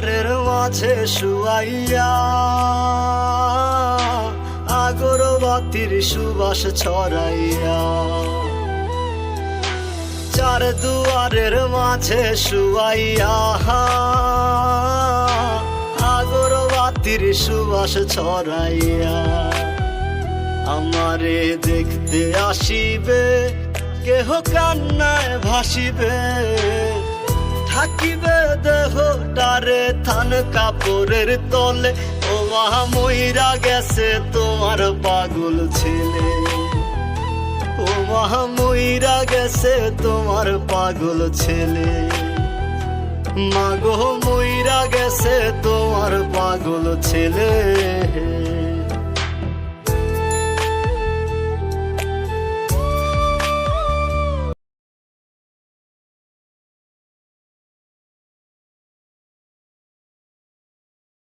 দুয়ারের মাঝে শুয়াইয়া আগরবাতির সুবাস ছড়াইয়া, চার দুয়ারের মাঝে শুয়াইয়া আগরবাতির সুবাস ছড়াইয়া, আমারে দেখতে আসিবে কেহ কান্নায় ভাসিবে, থাকিবে দেহটারে থান কাপড়ের তলে। ও মা মইরা গেছে তোমার পাগল ছেলে, ও মা মইরা গেছে তোমার পাগল ছেলে, মাগো মইরা গেছে তোমার পাগল ছেলে।